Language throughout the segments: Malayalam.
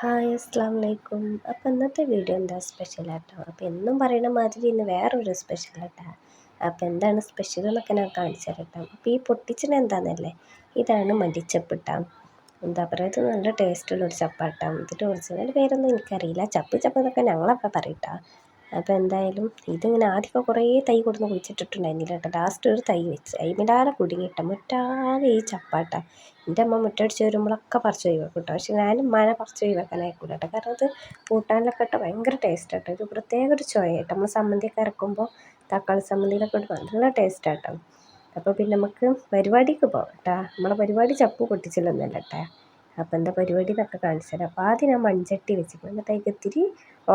ഹായ് അസ്സലാമലൈക്കും. അപ്പോൾ ഇന്നത്തെ വീഡിയോ എന്താ സ്പെഷ്യലാട്ടോ. അപ്പോൾ എന്നും പറയുന്ന മാതിരി ഇന്ന് വേറൊരു സ്പെഷ്യലാട്ടാ. അപ്പോൾ എന്താണ് സ്പെഷ്യൽ എന്നൊക്കെ ഞാൻ കാണിച്ചു തരട്ടോ. അപ്പോൾ ഈ പൊട്ടിച്ചത് എന്താണെന്നല്ലേ, ഇതാണ് മല്ലിച്ചപ്പിട്ടാ. എന്താ പറയുക, ഇത് നല്ല ടേസ്റ്റുള്ളൊരു ചപ്പാട്ടാ. ഇതിൻ്റെ ഒറിജിനൽ പേരൊന്നും എനിക്കറിയില്ല, ചപ്പ് ചപ്പ് എന്നൊക്കെ ഞങ്ങളപ്പോൾ പറയട്ടാ. അപ്പോൾ എന്തായാലും ഇതിങ്ങനെ ആദ്യമൊക്കെ കുറേ തൈ കൊടുന്ന് കുഴിച്ചിട്ടിട്ടുണ്ടായിരുന്നില്ല കേട്ടോ. ലാസ്റ്റ് ഒരു തൈ വെച്ച് അതിമിലാറെ കുടുങ്ങിയിട്ട മുറ്റാകെ ഈ ചപ്പാട്ടാ. എൻ്റെ അമ്മ മുറ്റടിച്ച് വരുമ്പോഴൊക്കെ പറിച്ച് ഒഴിവാക്കും കേട്ടോ. പക്ഷെ ഞാനും ഉമ്മാനെ പറിച്ച് ഒഴിവാക്കാൻ അയക്കൂല കേട്ടോ. കാരണം അത് കൂട്ടാനിലൊക്കെ ഇട്ട് ഭയങ്കര ടേസ്റ്റ് കേട്ടോ. ഇത് പ്രത്യേക ഒരു ചുവയായിട്ട് നമ്മൾ സമ്മന്തിയൊക്കെ ഇറക്കുമ്പോൾ തക്കാളി സമ്മന്തിയിലൊക്കെ ഇട്ട് നല്ല ടേസ്റ്റ് ആട്ടോ. അപ്പോൾ പിന്നെ നമുക്ക് പരിപാടിക്ക് പോകാം കേട്ടോ. നമ്മളെ പരിപാടി ചപ്പ് പൊട്ടിച്ചില്ലൊന്നുമല്ല കേട്ടോ. അപ്പോൾ എന്താ പരിപാടി എന്നൊക്കെ കാണിച്ചു തരാം. അപ്പോൾ ആദ്യം ഞാൻ മൺചട്ടി വെച്ചിട്ടുണ്ട്, എന്നിട്ട് അതിലേക്ക് ഇത്തിരി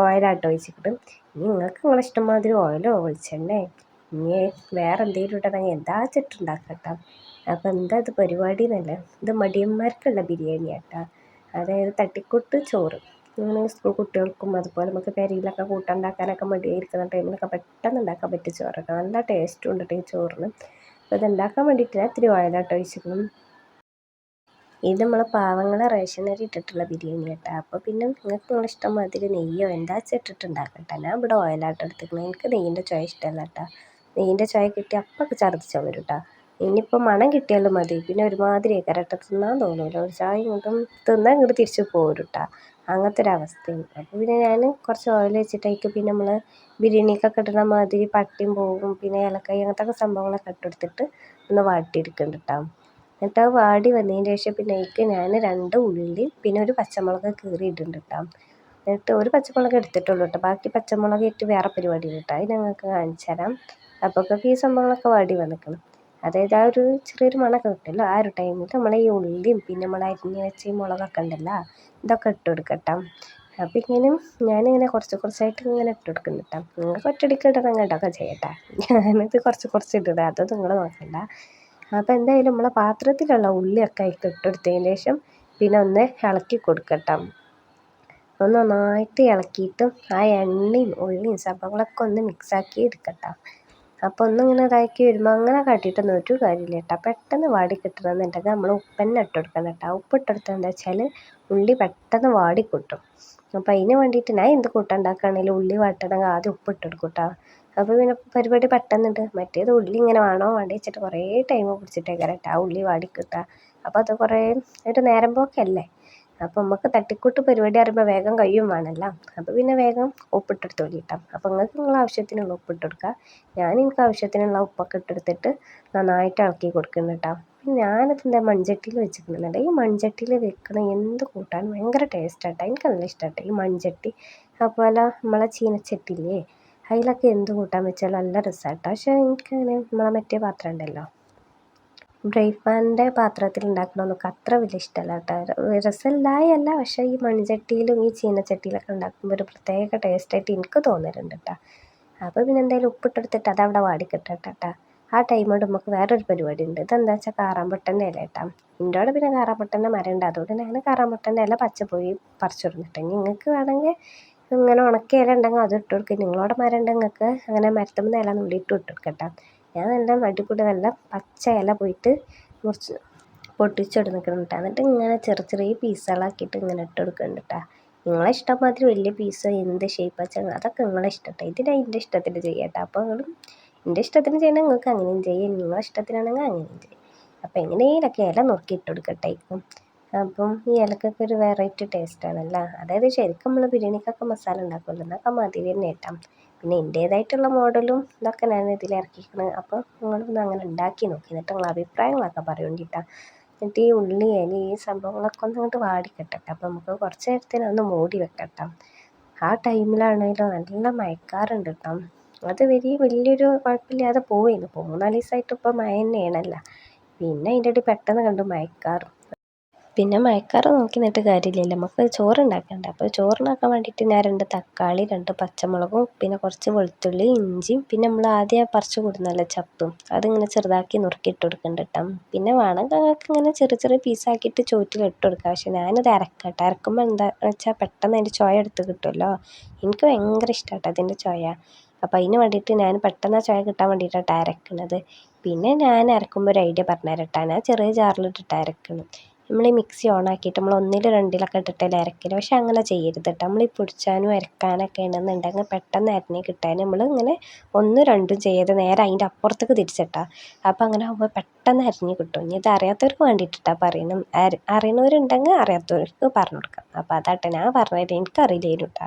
ഓയിലാട്ടോ ഒഴിച്ചിട്ട്. ഇനി നിങ്ങൾക്ക് നിങ്ങളെ ഇഷ്ടംമാതിരി ഓയിലോ വെളിച്ചെണ്ണേ ഇനി വേറെ എന്തെങ്കിലും ഇട്ടണമെങ്കിൽ എന്താ വെച്ചിട്ടുണ്ടാക്കാം കേട്ടോ. അപ്പോൾ എന്താ ഇത് പരിപാടി എന്നല്ല, ഇത് മടിയന്മാർക്കുള്ള ബിരിയാണി കേട്ടോ. അതായത് തട്ടിക്കൂട്ട് ചോറ്. ഇങ്ങനെ സ്കൂൾ കുട്ടികൾക്കും അതുപോലെ നമുക്ക് പെരയിലൊക്കെ കൂട്ടുണ്ടാക്കാനൊക്കെ മടിയായിരിക്കുന്ന ടൈമിലൊക്കെ പെട്ടെന്ന് ഉണ്ടാക്കാൻ പറ്റിയ ചോറ് കേട്ടോ. നല്ല ടേസ്റ്റും ഉണ്ട് കേട്ടോ ഈ ചോറിന്. അപ്പോൾ ഇത് ഉണ്ടാക്കാൻ വേണ്ടിയിട്ട് ഇത്തിരി ഓയിലാട്ടോ ഒഴിച്ചിരിക്കണം. ഇത് നമ്മളെ പാവങ്ങളെ റേഷനരി ഇട്ടിട്ടുള്ള ബിരിയാണി കേട്ടോ. അപ്പോൾ പിന്നെ നിങ്ങൾക്ക് നിങ്ങളുടെ ഇഷ്ടം മാതിരി നെയ്യോ എന്താ ഇട്ടിട്ടുണ്ടാക്കട്ടെ. ഞാൻ ഇവിടെ ഓയിലായിട്ട് എടുത്തിരിക്കുന്നത്. എനിക്ക് നെയ്യിൻ്റെ ചുവ ഇഷ്ടമല്ല കേട്ടോ. നെയ്യിൻ്റെ ചുവ കിട്ടി അപ്പൊക്കെ ഛർദ്ദിച്ചാൽ വരും കേട്ടോ. ഇനിയിപ്പോൾ മണം കിട്ടിയാലും മതി, പിന്നെ ഒരുമാതിരി കരട്ട തിന്നാൻ തോന്നില്ല. ഒരു ചായ ഇങ്ങോട്ടും തിന്നാൽ ഇങ്ങോട്ട് തിരിച്ച് പോരും കേട്ടോ. അങ്ങനത്തെ ഒരു അവസ്ഥയാണ്. അപ്പോൾ പിന്നെ ഞാൻ കുറച്ച് ഓയിൽ വെച്ചിട്ടേക്ക് പിന്നെ നമ്മൾ ബിരിയാണിക്കൊക്കെ ഇടുന്ന മാതിരി പട്ടിയും പോകും പിന്നെ ഏലക്കായ അങ്ങനത്തെ സംഭവങ്ങളൊക്കെ ഇട്ടെടുത്തിട്ട് ഒന്ന് വാട്ടിയെടുക്കുന്നുണ്ട് കേട്ടോ. എന്നിട്ട് അത് വാടി വന്നതിന് ശേഷം പിന്നെ അതിലേക്ക് ഞാൻ 2 ഉള്ളി പിന്നെ ഒരു പച്ചമുളക് കീറി ഇടുന്നുണ്ട് കേട്ടോ. എന്നിട്ട് ഒരു പച്ചമുളക് എടുത്തിട്ടുള്ളൂ കേട്ടോ. ബാക്കി പച്ചമുളക് ഇട്ട് വേറെ പരിപാടി കേട്ടോ. അത് ഞങ്ങൾക്ക് കാണിച്ചു തരാം. അപ്പോഴൊക്കെ ഈ സംഭവങ്ങളൊക്കെ വാടി വന്നിക്കണം. അതായത് ആ ഒരു ചെറിയൊരു മണമൊക്കെ കിട്ടുമല്ലോ, ആ ഒരു ടൈമിൽ നമ്മൾ ഈ ഉള്ളിയും പിന്നെ നമ്മൾ അരിഞ്ഞ് വെച്ച ഈ മുളകൊക്കെ ഉണ്ടല്ലോ ഇതൊക്കെ ഇട്ട് കൊടുക്കട്ടോ. അപ്പോൾ ഇങ്ങനെ ഞാനിങ്ങനെ കുറച്ച് കുറച്ചായിട്ട് ഇങ്ങനെ ഇട്ട് കൊടുക്കുന്നുണ്ട് കേട്ടോ. നിങ്ങൾക്ക് ഒറ്റയടിക്ക് ഇടണം കേട്ടൊക്കെ ചെയ്യട്ടെ. ഞാനിത് കുറച്ച് ഇട്ടിടുക, അത് നിങ്ങൾ നോക്കണ്ട. അപ്പോൾ എന്തായാലും നമ്മളെ പാത്രത്തിലുള്ള ഉള്ളിയൊക്കെ അതിലേക്ക് ഇട്ടെടുത്തതിന് ശേഷം പിന്നെ ഒന്ന് ഇളക്കി കൊടുക്കട്ടോ. ഒന്ന് നന്നായിട്ട് ഇളക്കിയിട്ട് ആ എണ്ണയും ഉള്ളിയും സംഭവങ്ങളൊക്കെ ഒന്ന് മിക്സാക്കി എടുക്കട്ടോ. അപ്പോൾ ഒന്നിങ്ങനെ ഇതാക്കി വരുമ്പോൾ അങ്ങനെ കാട്ടിയിട്ടൊന്നും ഒരു കാര്യമില്ല കേട്ടോ. പെട്ടെന്ന് വാടി കിട്ടണമെന്നുണ്ടെങ്കിൽ നമ്മൾ ഉപ്പ് തന്നെ ഇട്ട് കൊടുക്കണം കേട്ടോ. ഉപ്പ് ഇട്ടെടുത്തത് എന്താ വെച്ചാൽ ഉള്ളി പെട്ടെന്ന് വാടി കിട്ടും. അപ്പോൾ അതിന് വേണ്ടിയിട്ട് ഞാൻ എന്ത് കൂട്ടാൻ ഉണ്ടാക്കുകയാണെങ്കിലും ഉള്ളി വാട്ടണമെങ്കിൽ ആദ്യം ഉപ്പ് ഇട്ടെടുക്കും കേട്ടോ. അപ്പോൾ പിന്നെ പരിപാടി പെട്ടെന്നുണ്ട്. മറ്റേത് ഉള്ളി ഇങ്ങനെ വേണോ വേണ്ടി വെച്ചിട്ട് കുറേ ടൈം പിടിച്ചിട്ടേക്കാരം കേട്ടോ ആ ഉള്ളി വാടി കിട്ടുക. അപ്പോൾ അത് കുറേ ഒരു നേരം പോക്കല്ലേ. അപ്പോൾ നമുക്ക് തട്ടിക്കൂട്ട് പരിപാടി അറിയുമ്പോൾ വേഗം കഴിയും വേണമല്ലോ. അപ്പോൾ പിന്നെ വേഗം ഉപ്പിട്ടെടുത്തോളി കേട്ടോ. അപ്പോൾ നിങ്ങൾക്ക് നിങ്ങളെ ആവശ്യത്തിനുള്ള ഉപ്പിട്ട് കൊടുക്കുക. ഞാൻ എനിക്ക് ആവശ്യത്തിനുള്ള ഉപ്പൊക്കെ ഇട്ടെടുത്തിട്ട് നന്നായിട്ട് ഇളക്കി കൊടുക്കുന്നുണ്ട് കേട്ടോ. ഞാനത് എന്താ മൺചട്ടിയിൽ വെച്ചിട്ടുണ്ടെന്നുണ്ട്. ഈ മൺചട്ടിയിൽ വെക്കണ എന്ത് കൂട്ടാൻ ഭയങ്കര ടേസ്റ്റാട്ടോ. എനിക്ക് നല്ല ഇഷ്ടമാട്ടോ ഈ മൺചട്ടി. അതുപോലെ നമ്മളെ ചീനച്ചട്ടിയില്ലേ അതിലൊക്കെ എന്ത് കൂട്ടാൻ വെച്ചാലും നല്ല രസമാട്ടോ. പക്ഷേ എനിക്കങ്ങനെ നമ്മളെ മറ്റേ പാത്രം ഉണ്ടല്ലോ ഫ്രൈ പാനിൻ്റെ പാത്രത്തിൽ ഉണ്ടാക്കണതൊക്കെ അത്ര വലിയ ഇഷ്ടമല്ല കേട്ടോ. രസമില്ലായല്ല, പക്ഷേ ഈ മൺചട്ടിയിലും ഈ ചീനച്ചട്ടിയിലൊക്കെ ഉണ്ടാക്കുമ്പോൾ ഒരു പ്രത്യേക ടേസ്റ്റായിട്ട് എനിക്ക് തോന്നലുണ്ട് കേട്ടോ. അപ്പോൾ പിന്നെ എന്തായാലും ഉപ്പിട്ടെടുത്തിട്ട് അതവിടെ വാടിക്കിട്ടട്ടെ കേട്ടോ. ആ ടൈം കൊണ്ട് നമുക്ക് വേറൊരു പരിപാടി ഉണ്ട്. ഇതെന്താ വെച്ചാൽ കാറാമ്പട്ടൻ്റെ ഇല കേട്ടോ. എൻ്റെ അവിടെ പിന്നെ കാറാമ്പട്ടൻ്റെ മരം ഉണ്ട്, അതുകൊണ്ട് ഞാൻ കാറാമ്പട്ടൻ്റെ ഇല പച്ചപ്പോയി പറിച്ചിടുന്നിട്ട്. നിങ്ങൾക്ക് വേണമെങ്കിൽ ഇങ്ങനെ ഉണക്കിയ ഇല ഉണ്ടെങ്കിൽ അത് ഇട്ട് കൊടുക്കുക. നിങ്ങളോട് മരം ഉണ്ടെങ്കിൽ നിങ്ങൾക്ക് അങ്ങനെ മരത്തുമ്പോൾ ഇല നുള്ളിയിട്ട് ഇട്ട് കൊടുക്കട്ടോ. ഞാൻ നല്ല അടിപൊളി നല്ല പച്ച ഇല പോയിട്ട് മുറിച്ച് പൊട്ടിച്ചെടുക്കണം കേട്ടോ. എന്നിട്ട് ഇങ്ങനെ ചെറിയ പീസുകളാക്കിയിട്ട് ഇങ്ങനെ ഇട്ട് കൊടുക്കുന്നുണ്ട് കേട്ടോ. നിങ്ങളെ ഇഷ്ടം മാതിരി വലിയ പീസോ എന്ത് ഷേപ്പ് വെച്ചാൽ അതൊക്കെ നിങ്ങളെ ഇഷ്ടം കേട്ടോ. ഇതിന് എൻ്റെ ഇഷ്ടത്തിന് ചെയ്യാം കേട്ടോ. അപ്പോൾ നിങ്ങൾ എൻ്റെ ഇഷ്ടത്തിന് ചെയ്യണം, നിങ്ങൾക്ക് അങ്ങനെയും ചെയ്യും. നിങ്ങളെ ഇഷ്ടത്തിനാണെങ്കിൽ അങ്ങനെയും ചെയ്യും. അപ്പോൾ എങ്ങനെയൊക്കെ ഇല നുറുക്കി ഇട്ട് കൊടുക്കട്ടേക്കും. അപ്പം ഈ ഇലക്കൊക്കെ ഒരു വെറൈറ്റി ടേസ്റ്റാണല്ലോ. അതായത് ശരിക്കും നമ്മൾ ബിരിയാണിക്കൊക്കെ മസാല ഉണ്ടാക്കുമല്ലോ എന്നൊക്കെ മാതിരി തന്നെ കേട്ടോ. പിന്നെ എൻ്റേതായിട്ടുള്ള മോഡലും ഇതൊക്കെ ഞാൻ ഇതിൽ ഇറക്കിയിരിക്കുന്നത്. അപ്പോൾ നിങ്ങളൊന്ന് അങ്ങനെ ഉണ്ടാക്കി നോക്കി എന്നിട്ട് നിങ്ങളെ അഭിപ്രായങ്ങളൊക്കെ പറയുന്നുണ്ട്. എന്നിട്ട് ഈ ഉള്ളി ഇല ഈ സംഭവങ്ങളൊക്കെ ഒന്ന് അങ്ങോട്ട് വാടിക്കട്ടെ. അപ്പോൾ നമുക്ക് കുറച്ച് നേരത്തിന് ഒന്ന് മൂടി വെക്കട്ടോ. ആ ടൈമിലാണെങ്കിലും നല്ല മഴക്കാറുണ്ട് കേട്ടോ. അത് വലിയൊരു കുഴപ്പമില്ലാതെ പോവുകയാണ്. ഇപ്പോൾ 3-4 ദിവസമായിട്ട് ഇപ്പോൾ മഴ തന്നെയാണല്ലോ. പിന്നെ അതിൻ്റെ ഇടയിൽ പെട്ടെന്ന് കണ്ടു മഴക്കാറ്. പിന്നെ മഴക്കാറ് നോക്കി നിന്നിട്ട് കാര്യമില്ലല്ലോ, നമുക്ക് ചോറുണ്ടാക്കണ്ടേ. അപ്പോൾ ചോറുണ്ടാക്കാൻ വേണ്ടിയിട്ട് ഞാൻ 2 തക്കാളി 2 പച്ചമുളകും പിന്നെ കുറച്ച് വെളുത്തുള്ളി ഇഞ്ചിയും പിന്നെ നമ്മൾ ആദ്യം പറിച്ച് കൊടുക്കുന്നല്ലോ ചപ്പും അതിങ്ങനെ ചെറുതാക്കി നുറുക്കിയിട്ട് കൊടുക്കുന്നുണ്ട് കേട്ടോ. പിന്നെ വേണമെങ്കിൽ നിങ്ങൾക്ക് ഇങ്ങനെ ചെറിയ പീസാക്കിയിട്ട് ചോറ്റിൽ ഇട്ട് കൊടുക്കാം. പക്ഷേ ഞാനിത് അരക്കട്ടെ. അരക്കുമ്പോൾ എന്താ വെച്ചാൽ പെട്ടെന്ന് അതിൻ്റെ ചുവ എടുത്ത് കിട്ടുമല്ലോ. എനിക്ക് ഭയങ്കര ഇഷ്ടമാട്ടോ അതിൻ്റെ ചുവ. അപ്പോൾ അതിന് വേണ്ടിയിട്ട് ഞാൻ പെട്ടെന്ന് ആ ചുവ കിട്ടാൻ വേണ്ടിയിട്ടാണ് അരക്കുന്നത്. പിന്നെ ഞാൻ അരക്കുമ്പോൾ ഒരു ഐഡിയ പറഞ്ഞുതരാം കേട്ടോ. ഞാൻ ചെറിയ ജാറിലിട്ടിട്ട് അരക്കണം. നമ്മൾ ഈ മിക്സി ഓണാക്കിയിട്ട് നമ്മൾ ഒന്നിൽ രണ്ടിലൊക്കെ ഇട്ടിട്ടല്ലേ അരക്കല്. പക്ഷെ അങ്ങനെ ചെയ്യരുത് കേട്ടോ. നമ്മൾ ഈ പൊടിച്ചാനും അരക്കാനൊക്കെ ഉണ്ടെന്നുണ്ടെങ്കിൽ പെട്ടെന്ന് അരിഞ്ഞ് കിട്ടാൻ നമ്മൾ ഇങ്ങനെ ഒന്നും രണ്ടും ചെയ്യാതെ നേരെ അതിൻ്റെ അപ്പുറത്തേക്ക് തിരിച്ചിട്ടാൽ അപ്പോൾ അങ്ങനെ ആകുമ്പോൾ പെട്ടെന്ന് അരിഞ്ഞ് കിട്ടും. ഇനി ഇത് അറിയാത്തവർക്ക് വേണ്ടിയിട്ടാണ് പറയണം. അറിയണവരുണ്ടെങ്കിൽ അറിയാത്തവർക്ക് പറഞ്ഞു കൊടുക്കാം. അപ്പോൾ അതാട്ടെ ഞാൻ പറഞ്ഞത്. എനിക്കറിയില്ലായിരുന്നു കേട്ടോ.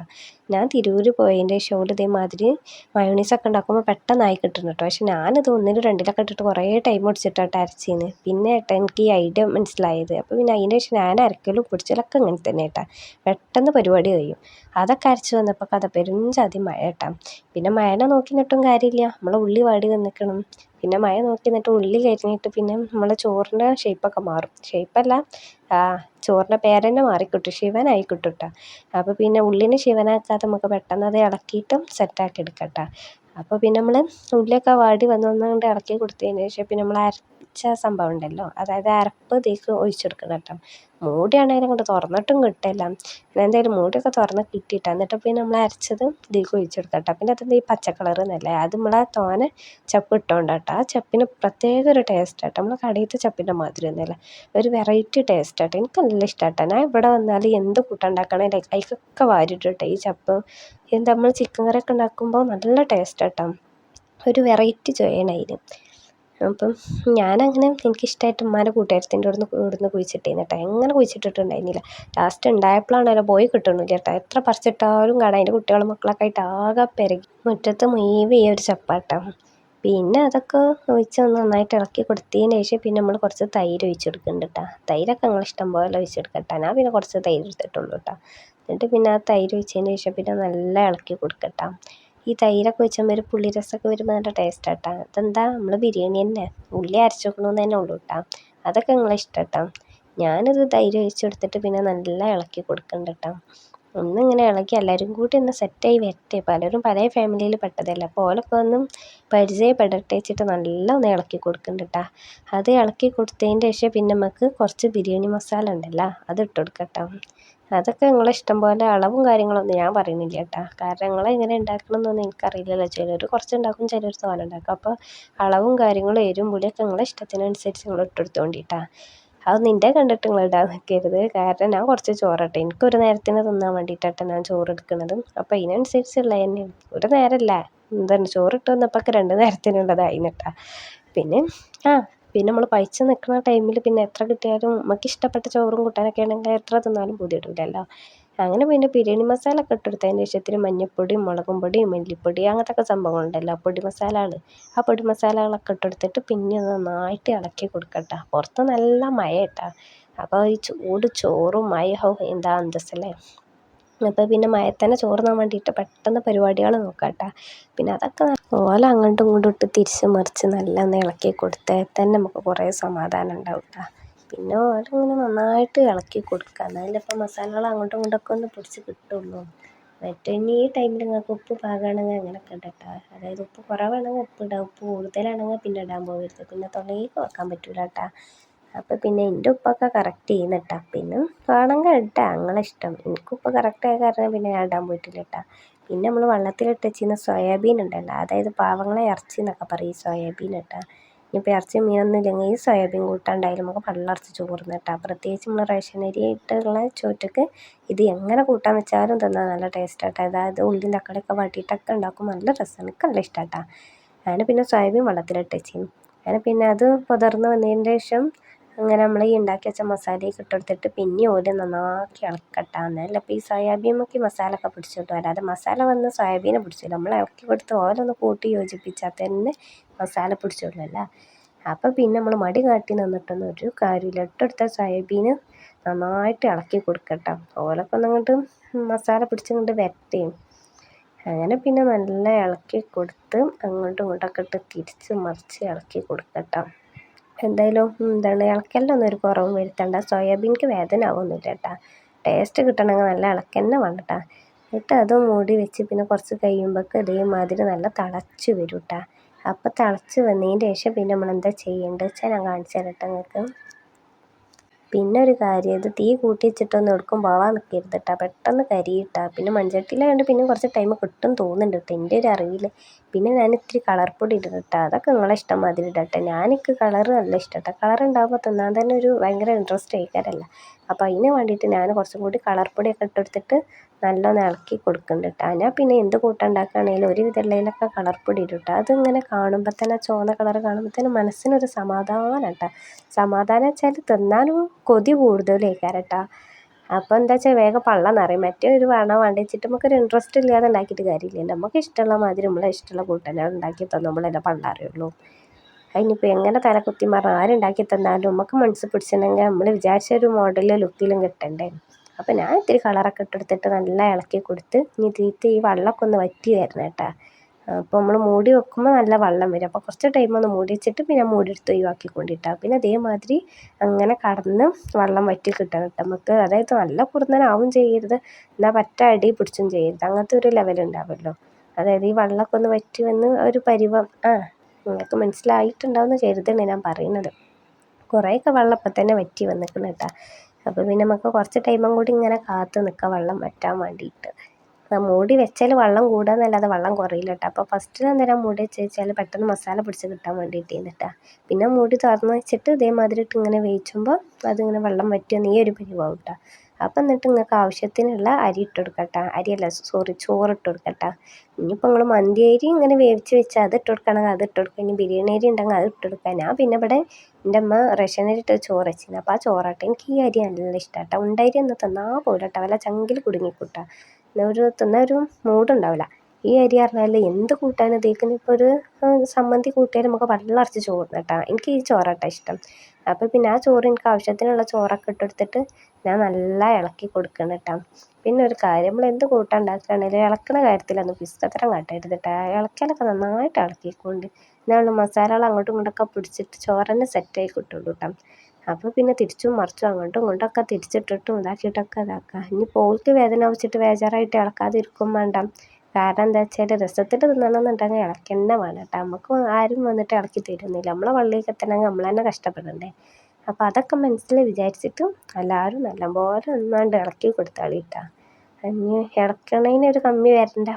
ഞാൻ തിരൂർ പോയതിൻ്റെ ശേഷം ഇതേമാതിരി മയോണീസൊക്കെ ഉണ്ടാക്കുമ്പോൾ പെട്ടെന്നായി കിട്ടുന്നു കേട്ടോ. പക്ഷെ ഞാനിത് ഒന്നിലും രണ്ടിലൊക്കെ ഇട്ടിട്ട് കുറേ ടൈം പിടിച്ചിട്ടാണ് അരച്ചീന്. പിന്നെ കേട്ടോ എനിക്ക് ഈ ഐഡിയ മനസ്സിലായത്. അപ്പോൾ പിന്നെ അതിൻ്റെ ശേഷം ഞാൻ അരക്കലും പൊടിച്ചലൊക്കെ ഇങ്ങനെ തന്നെ കേട്ടോ. പെട്ടെന്ന് പരിപാടി കഴിയും. അതൊക്കെ അരച്ച് വന്നപ്പോൾ കഥ പെരുംജാതി മഴ കേട്ടോ. പിന്നെ മഴനെ നോക്കി നിന്നിട്ടും കാര്യമില്ല. നമ്മളെ ഉള്ളി വാടി നിൽക്കണം. പിന്നെ മഴ നോക്കി നിന്നിട്ട് ഉള്ളി കരിഞ്ഞിട്ട് പിന്നെ നമ്മളെ ചോറിൻ്റെ ഷേപ്പൊക്കെ മാറും. ഷേപ്പല്ല, ചോറിൻ്റെ പേര് തന്നെ മാറിക്കിട്ടും. ശിവനായി കിട്ടും കേട്ടോ. അപ്പോൾ പിന്നെ ഉള്ളിനെ ശിവനാക്കാതെ നമുക്ക് പെട്ടെന്ന് അത് ഇളക്കിയിട്ട് സെറ്റാക്കി എടുക്കാം കേട്ടോ. അപ്പോൾ പിന്നെ നമ്മൾ ഉള്ളിയൊക്കെ വാടി വന്നൊന്നുകൊണ്ട് ഇളക്കി കൊടുത്തതിന് ശേഷം പിന്നെ നമ്മൾ അരച്ച സംഭവം ഉണ്ടല്ലോ, അതായത് അരപ്പ് ഇതിലേക്ക് ഒഴിച്ചെടുക്കണം കേട്ടോ. മൂടിയാണെങ്കിലും കൊണ്ട് തുറന്നിട്ടും കിട്ടില്ല. എന്തായാലും മൂടിയൊക്കെ തുറന്ന് കിട്ടിയിട്ടാണ്. എന്നിട്ട് പിന്നെ നമ്മൾ അരച്ചത് ഇതിലേക്ക് ഒഴിച്ചെടുക്കാം കേട്ടോ. പിന്നെ അതെന്താ ഈ പച്ച കളർ എന്നല്ലേ, അത് നമ്മളെ തോനെ ചപ്പ് ഇട്ടുകൊണ്ട് കേട്ടോ. ആ ചപ്പിന് പ്രത്യേക ഒരു ടേസ്റ്റ് ആട്ടോ. നമ്മൾ കടയിലത്തെ ചപ്പിൻ്റെ മാതിരി ഒന്നുമല്ല, ഒരു വെറൈറ്റി ടേസ്റ്റ് ആട്ടോ. എനിക്ക് നല്ല ഇഷ്ടമാട്ടോ. ഞാൻ ഇവിടെ വന്നാൽ എന്ത് കൂട്ടം ഉണ്ടാക്കണേ അതിക്കൊക്കെ വാരിയിട്ടോ ഈ ചപ്പ്. എന്താ നമ്മൾ ചിക്കൻ കറിയൊക്കെ ഉണ്ടാക്കുമ്പോൾ നല്ല ടേസ്റ്റ് ആട്ടോ. ഒരു വെറൈറ്റി ചൊവയാണ് അതിന്. അപ്പം ഞാനങ്ങനെ എനിക്കിഷ്ടമായിട്ട് ഉമ്മാൻ്റെ കൂട്ടുകാരത്തിൻ്റെ ഇവിടുന്ന് കുഴിച്ചിട്ടേന്ന് കേട്ടോ. എങ്ങനെ കുഴിച്ചിട്ടിട്ടുണ്ടായിരുന്നില്ല. ലാസ്റ്റ് ഉണ്ടായപ്പോഴാണല്ലോ പോയി കിട്ടണില്ല കേട്ടോ. എത്ര പറിച്ചിട്ടാലും കാണാം അതിൻ്റെ കുട്ടികളും മക്കളൊക്കെ ആയിട്ട് ആകെ പെരകി മുറ്റത്ത് മുഴുവൻ ഈ ഒരു ചപ്പാട്ടോ. പിന്നെ അതൊക്കെ ഒഴിച്ച് നന്നായിട്ട് ഇളക്കി കൊടുത്തതിന് ശേഷം പിന്നെ നമ്മൾ കുറച്ച് തൈര് ഒഴിച്ചെടുക്കുന്നുണ്ട് കേട്ടോ. തൈരൊക്കെ നിങ്ങൾ ഇഷ്ടം പോലെ ഒഴിച്ചെടുക്കട്ടോ. ഞാൻ പിന്നെ കുറച്ച് തൈര് എടുത്തിട്ടുള്ളൂ കേട്ടോ. എന്നിട്ട് പിന്നെ ആ തൈര് ഒഴിച്ചതിന് ശേഷം പിന്നെ നല്ല ഇളക്കി കൊടുക്കട്ടോ. ഈ തൈരൊക്കെ ഒഴിച്ചാൽ ഒരു പുളി രസമൊക്കെ വരുമ്പോൾ നല്ല ടേസ്റ്റ് ആട്ടോ. അതെന്താ നമ്മൾ ബിരിയാണി തന്നെ ഉള്ളി അരച്ച് വെക്കണമെന്ന് തന്നെ ഉള്ളൂ കേട്ടോ. അതൊക്കെ നിങ്ങളെ ഇഷ്ടം കേട്ടോ. ഞാനിത് തൈര് ഒഴിച്ചെടുത്തിട്ട് പിന്നെ നല്ല ഇളക്കി കൊടുക്കുന്നുണ്ട് കേട്ടോ. ഒന്നിങ്ങനെ ഇളക്കി എല്ലാവരും കൂടി ഒന്ന് സെറ്റായി വരട്ടെ. പലരും പല ഫാമിലിയിൽ പെട്ടതല്ല. അപ്പോൾ ഓലൊക്കെ ഒന്നും പരിചയപ്പെടട്ടെ വെച്ചിട്ട് നല്ല ഒന്ന് ഇളക്കി കൊടുക്കുന്നുണ്ട് കേട്ടോ. അത് ഇളക്കി കൊടുത്തതിൻ്റെ ശേഷം പിന്നെ നമുക്ക് കുറച്ച് ബിരിയാണി മസാല ഉണ്ടല്ലോ അത് ഇട്ട് കൊടുക്കാം കേട്ടോ. അതൊക്കെ നിങ്ങളെ ഇഷ്ടം പോലെ അളവും കാര്യങ്ങളൊന്നും ഞാൻ പറയുന്നില്ല കേട്ടോ. കാരണം നിങ്ങളെങ്ങനെ ഉണ്ടാക്കണമെന്നൊന്നും എനിക്കറിയില്ലല്ലോ. ചിലർ കുറച്ച് ഉണ്ടാക്കും, ചിലർ തോനെ ഉണ്ടാക്കും. അപ്പോൾ അളവും കാര്യങ്ങളും എരിവും പുളിയൊക്കെ നിങ്ങളെ ഇഷ്ടത്തിനനുസരിച്ച് നിങ്ങൾ ഇട്ടെടുത്തോണ്ടിട്ടാ. അത് നിൻ്റെ കണ്ടിട്ട് നിങ്ങൾ ഇടാൻ നിൽക്കരുത്. കാരണം ഞാൻ കുറച്ച് ചോറിട്ടെ, എനിക്കൊരു നേരത്തിന് തിന്നാൻ വേണ്ടിയിട്ടാണ് ഞാൻ ചോറ് എടുക്കുന്നത്. അപ്പോൾ അതിനനുസരിച്ചുള്ള തന്നെയാണ്. ഒരു നേരമല്ല, എന്താണ് ചോറിട്ട് വന്നപ്പോൾ 2 നേരത്തിനുള്ളതായിട്ടാ. പിന്നെ പിന്നെ നമ്മൾ പൈച്ച് നിൽക്കുന്ന ടൈമിൽ പിന്നെ എത്ര കിട്ടിയാലും നമുക്ക് ഇഷ്ടപ്പെട്ട ചോറും കൂട്ടാനൊക്കെ ആണെങ്കിൽ എത്ര തിന്നാലും പൂതിയിടില്ലല്ലോ. അങ്ങനെ പിന്നെ ബിരിയാണി മസാല ഒക്കെ ഇട്ടെടുത്തതിന് ശേഷത്തിന് മഞ്ഞൾപ്പൊടിയും മുളകും പൊടിയും മല്ലിപ്പൊടി അങ്ങനത്തെ സംഭവങ്ങളുണ്ടല്ലോ, പൊടി മസാലകൾ. ആ പൊടി മസാലകളൊക്കെ ഇട്ടെടുത്തിട്ട് പിന്നെ നന്നായിട്ട് ഇളക്കി കൊടുക്കട്ടോ. പുറത്ത് നല്ല മഴ കേട്ടോ. അപ്പോൾ ഈ ചൂട് ചോറും മഴ എന്താ അന്തസ്സല്ലേ. അപ്പോൾ പിന്നെ മഴത്തന്നെ ചോറ് തിന്നാൻ വേണ്ടിയിട്ട് പെട്ടെന്ന് പരിപാടികൾ നോക്കാം കേട്ടോ. പിന്നെ അതൊക്കെ ഓല അങ്ങോട്ടും ഇങ്ങോട്ടും ഇട്ട് തിരിച്ച് മറിച്ച് നല്ല ഒന്ന് ഇളക്കി കൊടുത്താൽ തന്നെ നമുക്ക് കുറേ സമാധാനം ഉണ്ടാവും കേട്ടോ. പിന്നെ ഓലിങ്ങനെ നന്നായിട്ട് ഇളക്കി കൊടുക്കുക. എന്നാലും ഇപ്പോൾ മസാലകൾ അങ്ങോട്ടും ഇങ്ങോട്ടൊക്കെ ഒന്ന് പിടിച്ച് കിട്ടുള്ളൂ. മറ്റേ ഇനി ഈ ടൈമിൽ നിങ്ങൾക്ക് ഉപ്പ് പാകമാണെങ്കിൽ അങ്ങനെയൊക്കെ ഉണ്ട് കേട്ടോ. അതായത് ഉപ്പ് കുറവാണെങ്കിൽ ഉപ്പ് ഇടുക, ഉപ്പ് കൂടുതലാണെങ്കിൽ പിന്നെ ഇടാൻ പോകരുത്. പിന്നെ തൊള്ളയിലേക്ക് വെക്കാൻ പറ്റില്ല കേട്ടോ. അപ്പോൾ പിന്നെ എൻ്റെ ഉപ്പൊക്കെ കറക്റ്റ് ചെയ്യുന്ന കേട്ടോ. പിന്നെ വേണമെങ്കിൽ ഇട്ടാൽ നിങ്ങളെ ഇഷ്ടം. എനിക്കുപ്പ് കറക്റ്റായ കാരണം പിന്നെ ഞാൻ ഇടാൻ പോയിട്ടില്ല കേട്ടോ. പിന്നെ നമ്മൾ വെള്ളത്തിലിട്ട് വെച്ചിരുന്ന സോയാബീൻ ഉണ്ടല്ലോ, അതായത് പാവങ്ങളെ ഇറച്ചി എന്നൊക്കെ പറയും ഈ സോയാബീൻ കേട്ടോ. ഇനിയിപ്പോൾ ഇറച്ചി മീനൊന്നും ഇല്ലെങ്കിൽ ഈ സോയാബീൻ കൂട്ടാണ്ടായാലും നമുക്ക് പള്ളറച്ച് ചോറുന്ന് കേട്ടോ. പ്രത്യേകിച്ച് നമ്മൾ റേഷൻ അരി ആയിട്ടുള്ള ചോറ്റക്ക് ഇത് എങ്ങനെ കൂട്ടാൻ വെച്ചാലും തിന്നാൻ നല്ല ടേസ്റ്റ് ആട്ടോ. അതായത് ഉള്ളിയും തക്കാളിയൊക്കെ വാട്ടിയിട്ടൊക്കെ ഉണ്ടാക്കും, നല്ല രസമാണ്. എനിക്ക് നല്ല ഇഷ്ടം കേട്ടോ. ഞാൻ പിന്നെ സോയാബീൻ വെള്ളത്തിലിട്ട് വെച്ചിരുന്നു. അങ്ങനെ പിന്നെ അത് പുതിർന്ന് വന്നതിൻ്റെ ശേഷം അങ്ങനെ നമ്മൾ ഈ ഉണ്ടാക്കി വെച്ച മസാലയൊക്കെ ഇട്ടെടുത്തിട്ട് പിന്നെ ഓല് നന്നാക്കി ഇളക്കട്ടോ. എന്നല്ല ഇപ്പോൾ ഈ സോയാബീനൊക്കെ മസാല ഒക്കെ പിടിച്ചു കിട്ടും. അല്ലാതെ മസാല വന്ന് സോയാബീനെ പിടിച്ചില്ല. നമ്മൾ ഇളക്കി കൊടുത്ത് ഓലൊന്ന് കൂട്ടി യോജിപ്പിച്ചാൽ തന്നെ മസാല പിടിച്ചോളൂല്ലോ. അപ്പോൾ പിന്നെ നമ്മൾ മടി കാട്ടി നിന്നിട്ടൊന്നും ഒരു കാര്യമില്ല. ഇട്ടെടുത്ത സോയാബീന് നന്നായിട്ട് ഇളക്കി കൊടുക്കട്ടോ. ഓലൊക്കെ ഒന്നങ്ങോട്ട് മസാല പിടിച്ചങ്ങോട്ട് വരട്ടെ. അങ്ങനെ പിന്നെ നല്ല ഇളക്കി കൊടുത്ത് അങ്ങോട്ടും ഇങ്ങോട്ടൊക്കെ ഇട്ട് തിരിച്ച് മറിച്ച് ഇളക്കി കൊടുക്കട്ടോ. എന്തായാലും ഇളക്കലിനൊന്നും ഒരു കുറവും വരുത്തണ്ട. സോയാബീൻക്ക് വേദന ആവുമൊന്നുമില്ല കേട്ടോ. ടേസ്റ്റ് കിട്ടണമെങ്കിൽ നല്ല ഇളക്കന്നെ വേണം കേട്ടോ. എന്നിട്ട് അത് മൂടി വെച്ച് പിന്നെ കുറച്ച് കഴിയുമ്പോഴേക്ക് ഇതേമാതിരി നല്ല തിളച്ച് വരും കേട്ടോ. അപ്പോൾ തിളച്ച് വന്നതിൻ്റെ ശേഷം പിന്നെ നമ്മളെന്താ ചെയ്യേണ്ടത് വെച്ചാൽ ഞാൻ കാണിച്ചു തരട്ടെ നിങ്ങൾക്ക്. പിന്നെ ഒരു കാര്യം, ഇത് തീ കൂട്ടി വെച്ചിട്ടൊന്നും എടുക്കും പോവാൻ നിൽക്കരുത് കേട്ടോ, പെട്ടെന്ന് കരിയിട്ടാ. പിന്നെ മൺചട്ടിയിലായതുകൊണ്ട് പിന്നെ കുറച്ച് ടൈം കിട്ടും തോന്നുന്നുണ്ട് കേട്ടോ, എൻ്റെ ഒരു അറിവിൽ. പിന്നെ ഞാൻ ഇത്തിരി കളർ പൊടി ഇടും കേട്ടോ, അതൊക്കെ നിങ്ങളെ ഇഷ്ടം മാതിരി ഇടട്ടെ. എനിക്ക് കളർ നല്ല ഇഷ്ടം കേട്ടോ, കളർ ഉണ്ടാകുമ്പോൾ തിന്നാൻ തന്നെ ഒരു ഭയങ്കര ഇൻട്രസ്റ്റ് ആയിക്കാരല്ല. അപ്പോൾ അതിന് വേണ്ടിയിട്ട് ഞാൻ കുറച്ചും കൂടി കളർ പൊടിയൊക്കെ ഇട്ടെടുത്തിട്ട് നല്ലോണം ഇളക്കി കൊടുക്കുന്നുണ്ട് കേട്ടോ. ഞാൻ പിന്നെ എന്ത് കൂട്ടം ഉണ്ടാക്കുകയാണെങ്കിലും ഒരു വിധമുള്ളതിലൊക്കെ കളർ പൊടി ഇടും കേട്ടോ. അതിങ്ങനെ കാണുമ്പോൾ തന്നെ ചുവന്ന കളർ കാണുമ്പോൾ തന്നെ മനസ്സിനൊരു സമാധാനം കേട്ടോ. സമാധാനം വെച്ചാൽ തിന്നാനും കൊതി കൂടുതലേക്കാരം കേട്ടോ. അപ്പോൾ എന്താ വെച്ചാൽ വേഗം പള്ള നിറയും. മറ്റേ ഒരു വേണം വേണ്ട വെച്ചിട്ട് നമുക്കൊരു ഇൻട്രസ്റ്റ് ഇല്ലാതെ ഉണ്ടാക്കിയിട്ട് കാര്യമില്ല. നമുക്ക് ഇഷ്ടമുള്ള മാതിരി നമ്മളെ ഇഷ്ടമുള്ള കൂട്ടനാണ് ഉണ്ടാക്കി തന്നുമ്പോഴല്ലേ പള്ള അറിയുള്ളൂ. അതിനിപ്പോൾ എങ്ങനെ തലകുത്തി മറിഞ്ഞ് ആരുണ്ടാക്കി തന്നാലും നമുക്ക് മനസ്സിൽ പിടിച്ചിട്ടുണ്ടെങ്കിൽ നമ്മൾ വിചാരിച്ച ഒരു മോഡലും ലുക്കിലും കിട്ടണ്ടേ. അപ്പോൾ ഞാൻ ഇത്തിരി കളറൊക്കെ ഇട്ടെടുത്തിട്ട് നല്ല ഇളക്കി കൊടുത്ത് ഇനി തീർത്ത് ഈ വെള്ളമൊക്കെ ഒന്ന് വറ്റി വരണം കേട്ടോ. അപ്പോൾ നമ്മൾ മൂടി വെക്കുമ്പോൾ നല്ല വെള്ളം വരും. അപ്പോൾ കുറച്ച് ടൈം ഒന്ന് മൂടി വെച്ചിട്ട് പിന്നെ മൂടി എടുത്ത് ഒഴിവാക്കിക്കൊണ്ടിട്ടാൽ പിന്നെ അതേമാതിരി അങ്ങനെ കടന്ന് വെള്ളം വറ്റി കിട്ടണം കേട്ടോ നമുക്ക്. അതായത് നല്ല കുറുന്നനാവും ചെയ്യരുത്, എന്നാൽ പറ്റ അടി പിടിച്ചും ചെയ്യരുത്, അങ്ങനത്തെ ഒരു ലെവൽ ഉണ്ടാവുമല്ലോ. അതായത് ഈ വെള്ളമൊക്കെ ഒന്ന് വറ്റി വന്ന് ഒരു പരുവം, നിങ്ങൾക്ക് മനസ്സിലായിട്ടുണ്ടാവുമെന്ന് കരുതണേ ഞാൻ പറയുന്നത്. കുറേയൊക്കെ വെള്ളം ഇപ്പം തന്നെ വറ്റി വന്നിരിക്കണം കേട്ടോ. അപ്പോൾ പിന്നെ നമുക്ക് കുറച്ച് ടൈമും കൂടി ഇങ്ങനെ കാത്ത് നിൽക്കാം വെള്ളം വറ്റാൻ വേണ്ടിയിട്ട്. മൂടി വെച്ചാൽ വെള്ളം കൂടുകയെന്നല്ലാതെ വെള്ളം കുറയില്ല കേട്ടോ. അപ്പോൾ ഫസ്റ്റിൽ അന്നേരം മൂടി വെച്ചാൽ പെട്ടെന്ന് മസാല പിടിച്ച് കിട്ടാൻ വേണ്ടിയിട്ട് കേട്ടോ. പിന്നെ മൂടി തുറന്ന് വെച്ചിട്ട് ഇതേമാതിരി ഇട്ട് ഇങ്ങനെ വേവിച്ചുമ്പോൾ അതിങ്ങനെ വെള്ളം വറ്റിയെന്ന് ഈ ഒരു പരിവാവും കേട്ടോ. അപ്പം എന്നിട്ട് നിങ്ങൾക്ക് ആവശ്യത്തിനുള്ള അരി ഇട്ട് കൊടുക്കട്ടോ, അരിയല്ല സോറി ചോറിട്ട് കൊടുക്കട്ടോ. ഇനിയിപ്പോൾ നിങ്ങൾ മന്തി അരി ഇങ്ങനെ വേവിച്ച് വെച്ചാൽ അത് ഇട്ട് കൊടുക്കണമെങ്കിൽ അത് ഇട്ട് കൊടുക്കുക, ഇനി ബിരിയാണി അരി ഉണ്ടെങ്കിൽ അത് ഇട്ട് കൊടുക്കുക. ഞാൻ പിന്നെ ഇവിടെ എൻ്റെ അമ്മ റേഷൻ അരി ഇട്ട് ചോറ് വെച്ചിരുന്നു, അപ്പോൾ ആ ചോറാട്ടെ. എനിക്ക് ഈ അരി നല്ല ഇഷ്ടം കേട്ടോ. ഉണ്ടരി ഒന്ന് തിന്നാൽ പോലും കേട്ടോ, വല്ല ചങ്കിൽ കുടുങ്ങിക്കൂട്ടാ, തിന്നാൻ ഒരു മൂടുണ്ടാവില്ല. ഈ അരി പറഞ്ഞാൽ എന്ത് കൂട്ടാനും തേക്കുന്ന, ഇപ്പോൾ ഒരു സമ്മന്തി കൂട്ടിയാൽ നമുക്ക് വെള്ളം അരച്ച് ചോറ് കേട്ടോ. എനിക്ക് ഈ ചോറാട്ടോ ഇഷ്ടം. അപ്പോൾ പിന്നെ ആ ചോറ് എനിക്ക് ആവശ്യത്തിനുള്ള ചോറൊക്കെ ഇട്ടെടുത്തിട്ട് ഞാൻ നല്ല ഇളക്കി കൊടുക്കണം കേട്ടോ. പിന്നെ ഒരു കാര്യം, നമ്മൾ എന്ത് കൂട്ടാൻ ഉണ്ടാക്കുകയാണെങ്കിലും ഇളക്കണ കാര്യത്തിലൊന്നും പിസ്തത്തരം കാട്ടരുത് കേട്ടോ. ഇളക്കിയാലൊക്കെ നന്നായിട്ട് ഇളക്കിക്കൊണ്ട് നമ്മൾ മസാലകൾ അങ്ങോട്ടും ഇങ്ങോട്ടൊക്കെ പിടിച്ചിട്ട് ചോറന്നെ സെറ്റായി കിട്ടുള്ളൂ കേട്ടോ. അപ്പോൾ പിന്നെ തിരിച്ചും മറിച്ചും അങ്ങോട്ടും ഇങ്ങോട്ടൊക്കെ തിരിച്ചിട്ടിട്ടും ഇതാക്കിയിട്ടൊക്കെ ഇതാക്കുക. ഇനി പോൾക്ക് വേദന വെച്ചിട്ട് ബേജാറായിട്ട് ഇളക്കാതിരിക്കും വേണ്ട. കാരണം എന്താ വെച്ചാൽ രസത്തിൽ തിന്നണമെന്നുണ്ടെങ്കിൽ ഇളക്കി തന്നെ വേണം കേട്ടോ. നമുക്ക് ആരും വന്നിട്ട് ഇളക്കി തരുന്നില്ല, നമ്മളെ പള്ളിയിൽ എത്തണമെങ്കിൽ നമ്മൾ തന്നെ കഷ്ടപ്പെടണ്ടേ. അപ്പോൾ അതൊക്കെ മനസ്സിൽ വിചാരിച്ചിട്ട് എല്ലാവരും നല്ലപോലെ ഒന്നാണ്ട് ഇളക്കി കൊടുത്താളി കേട്ടോ. ഇനി ഇളക്കണതിനൊരു കമ്മി വരണ്ട.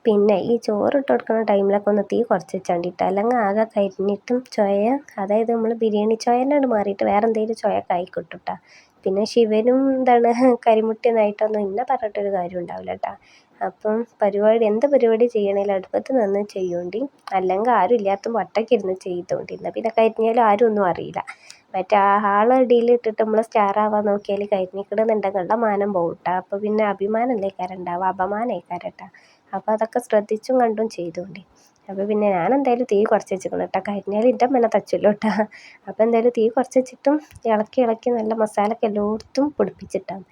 പിന്നെ ഈ ചോറിട്ട് കൊടുക്കുന്ന ടൈമിലൊക്കെ ഒന്ന് തീ കുറച്ച് വെച്ചാണ്ടിട്ട്, അല്ലെങ്കിൽ ആകെ കരിഞ്ഞിട്ടും ചൊയ, അതായത് നമ്മൾ ബിരിയാണി ചൊയനോട് മാറിയിട്ട് വേറെ എന്തെങ്കിലും ചൊയൊക്കെ ആയിക്കിട്ടും കേട്ടോ. പിന്നെ ശിവനും എന്താണ് കരിമുട്ടിയെന്നായിട്ടൊന്നും ഇന്നെ പറഞ്ഞിട്ടൊരു കാര്യം ഉണ്ടാവില്ല കേട്ടോ. അപ്പം എന്ത് പരിപാടി ചെയ്യണമെങ്കിലും അടുപ്പത്ത് നിന്ന് ചെയ്യോണ്ടി, അല്ലെങ്കിൽ ആരും ഇല്ലാത്തപ്പോൾ ഒറ്റയ്ക്ക് ഇരുന്ന് ചെയ്തോണ്ടി. എന്നാൽ പിന്നെ കരിഞ്ഞാലും ആരും ഒന്നും അറിയില്ല. മറ്റേ ആളെ ഇടയിലിട്ടിട്ട് നമ്മൾ സ്റ്റാർ ആവാൻ നോക്കിയാൽ കരിഞ്ഞിക്കണമെന്നുണ്ടെങ്കിൽ ഉള്ള മാനം പോകും കേട്ടോ. അപ്പോൾ പിന്നെ അഭിമാനമല്ലേ കാരണ്ടാവുക, അപമാനമായി കേട്ടോ. അപ്പോൾ അതൊക്കെ ശ്രദ്ധിച്ചും കണ്ടും ചെയ്തോണ്ടി. അപ്പോൾ പിന്നെ ഞാൻ എന്തായാലും തീ കുറച്ച് വെച്ചിരിക്കണം കേട്ടോ, കരിഞ്ഞാൽ എൻ്റെ അമ്മേനെ തച്ചല്ലോ കേട്ടോ. അപ്പോൾ എന്തായാലും തീ കുറച്ച് വെച്ചിട്ടും ഇളക്കി നല്ല മസാലയൊക്കെ എല്ലായിടത്തും പിടിപ്പിച്ചിട്ടാണ്.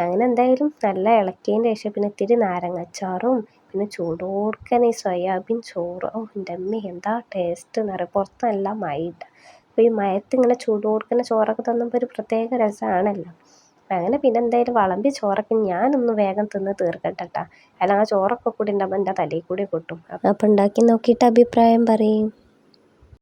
അങ്ങനെ എന്തായാലും നല്ല ഇളക്കിയതിന് ശേഷം പിന്നെ ഇത്തിരി നാരങ്ങാച്ചാറും പിന്നെ ചൂടോടുക്കനെ ഈ സോയാബീൻ ചോറ്, എൻ്റെ അമ്മ എന്താ ടേസ്റ്റ് എന്ന് പറയാം. പുറത്തെല്ലാം മഴയിട്ട, അപ്പോൾ ഈ മയത്ത് ഇങ്ങനെ ചൂടോടുക്കനെ ചോറൊക്കെ തന്നുമ്പോൾ ഒരു പ്രത്യേക രസമാണല്ലോ. അങ്ങനെ പിന്നെ എന്തായാലും വിളമ്പി ചോറൊക്കെ ഞാനൊന്ന് വേഗം തിന്ന് തീർക്കട്ടെ കേട്ടോ. അല്ലെങ്കിൽ ആ ചോറൊക്കെ കൂടി ഉണ്ടാകുമ്പോൾ എൻ്റെ തലയിൽ കൂടി കൊട്ടും. അപ്പോൾ ഉണ്ടാക്കി നോക്കിയിട്ട് അഭിപ്രായം പറയും.